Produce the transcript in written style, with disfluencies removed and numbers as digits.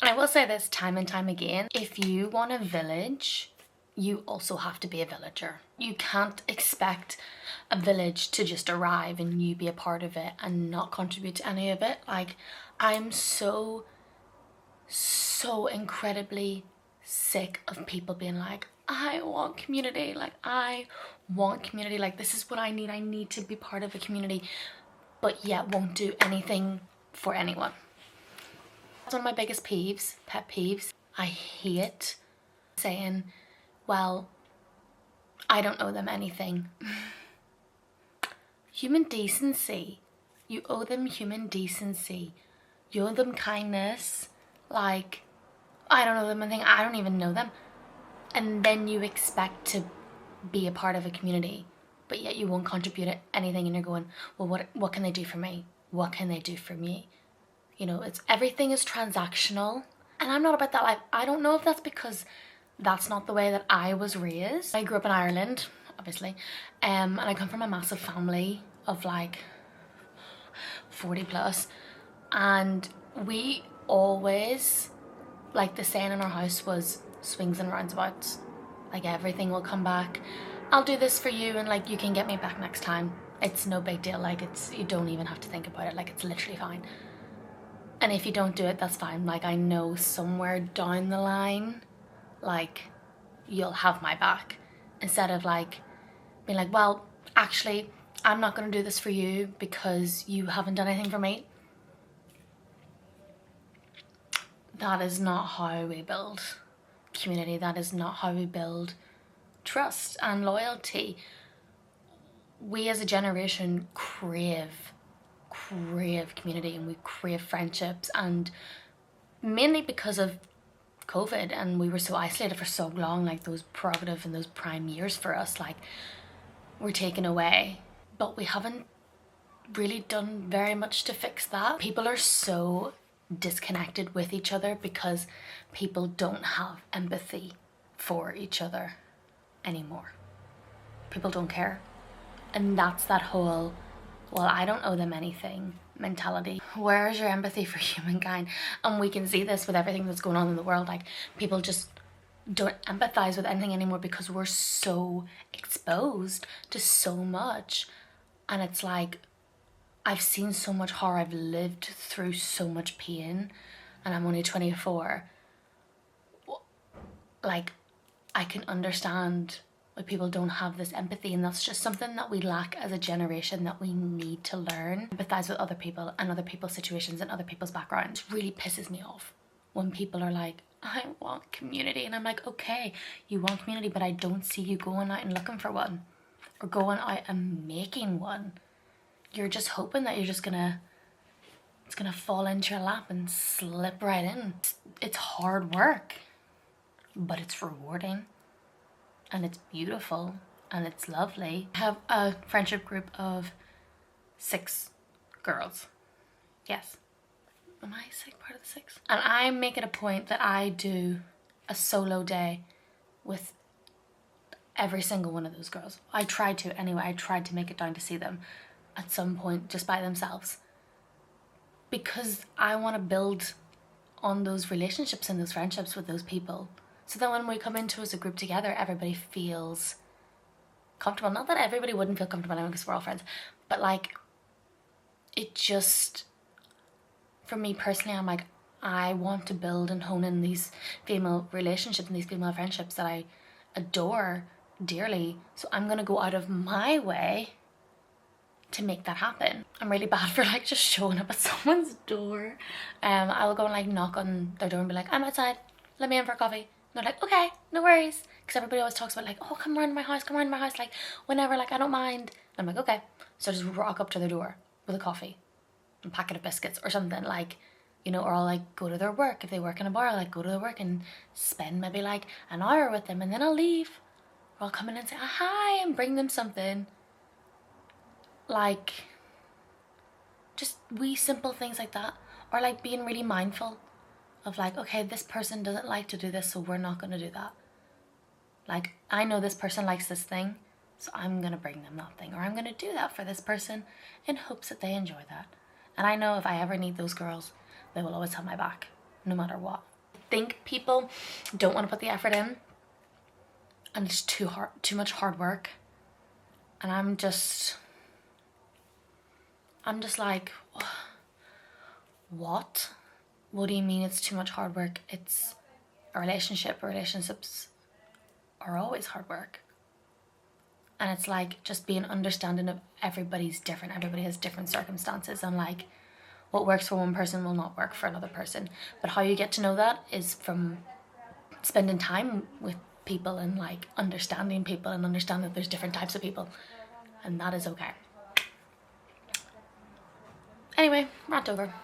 And I will say this time and time again, if you want a village, you also have to be a villager. You can't expect a village to just arrive and you be a part of it and not contribute to any of it. Like, I'm so incredibly sick of people being like, I want community, like I want community, like this is what I need to be part of a community, but yet won't do anything for anyone. That's one of my biggest pet peeves. I hate saying, well, I don't owe them anything. Human decency. You owe them human decency. You owe them kindness. Like, I don't owe them anything. I don't even know them. And then you expect to be a part of a community, but yet you won't contribute anything, and you're going, well, what can they do for me? What can they do for me? You know, everything is transactional, and I'm not about that life. I don't know if that's because that's not the way that I was raised. I grew up in Ireland, obviously, and I come from a massive family of like 40 plus, and we always, like the saying in our house was, swings and roundabouts. Like everything will come back. I'll do this for you and like you can get me back next time. It's no big deal. Like you don't even have to think about it. Like it's literally fine. And if you don't do it, that's fine. Like I know somewhere down the line, like you'll have my back. Instead of like being like, well, actually, I'm not going to do this for you because you haven't done anything for me. That is not how we build community. That is not how we build trust and loyalty. We as a generation crave community, and we crave friendships, and mainly because of COVID, and we were so isolated for so long, like those prerogative and those prime years for us, like were taken away. But we haven't really done very much to fix that. People are so disconnected with each other because people don't have empathy for each other anymore. People don't care. And that's that whole, well, I don't owe them anything mentality. Where is your empathy for humankind? And we can see this with everything that's going on in the world. Like people just don't empathize with anything anymore because we're so exposed to so much. And it's like, I've seen so much horror, I've lived through so much pain, and I'm only 24. Like, I can understand why people don't have this empathy, and that's just something that we lack as a generation that we need to learn. Empathize with other people and other people's situations and other people's backgrounds. It really pisses me off when people are like, I want community, and I'm like, okay, you want community, but I don't see you going out and looking for one or going out and making one. You're just hoping that it's gonna fall into your lap and slip right in. It's hard work, but it's rewarding and it's beautiful and it's lovely. I have a friendship group of 6 girls. Yes. Am I part of the 6? And I make it a point that I do a solo day with every single one of those girls. I tried to anyway. I tried to make it down to see them at some point just by themselves, because I want to build on those relationships and those friendships with those people, so that when we come into as a group together, everybody feels comfortable. Not that everybody wouldn't feel comfortable anyway, because we're all friends, but like it just, for me personally, I'm like, I want to build and hone in these female relationships and these female friendships that I adore dearly, so I'm gonna go out of my way to make that happen. I'm really bad for like just showing up at someone's door. I will go and like knock on their door and be like, I'm outside, let me in for a coffee. And they're like, okay, no worries. Because everybody always talks about like, oh, come around my house, like whenever, like I don't mind. And I'm like, okay. So I just rock up to their door with a coffee and a packet of biscuits or something, like, you know, or I'll like go to their work. If they work in a bar, I'll like go to their work and spend maybe like an hour with them, and then I'll leave. Or I'll come in and say hi and bring them something. Like, just wee simple things like that. Or like being really mindful of like, okay, this person doesn't like to do this, so we're not going to do that. Like, I know this person likes this thing, so I'm going to bring them that thing. Or I'm going to do that for this person in hopes that they enjoy that. And I know if I ever need those girls, they will always have my back. no matter what. I think people don't want to put the effort in, and it's too much hard work. And I'm just like, what? What do you mean it's too much hard work? It's a relationship. Relationships are always hard work. And it's like, just being understanding of everybody's different. Everybody has different circumstances, and like, what works for one person will not work for another person. But how you get to know that is from spending time with people and like understanding people and understand that there's different types of people, and that is okay. Anyway, rant over.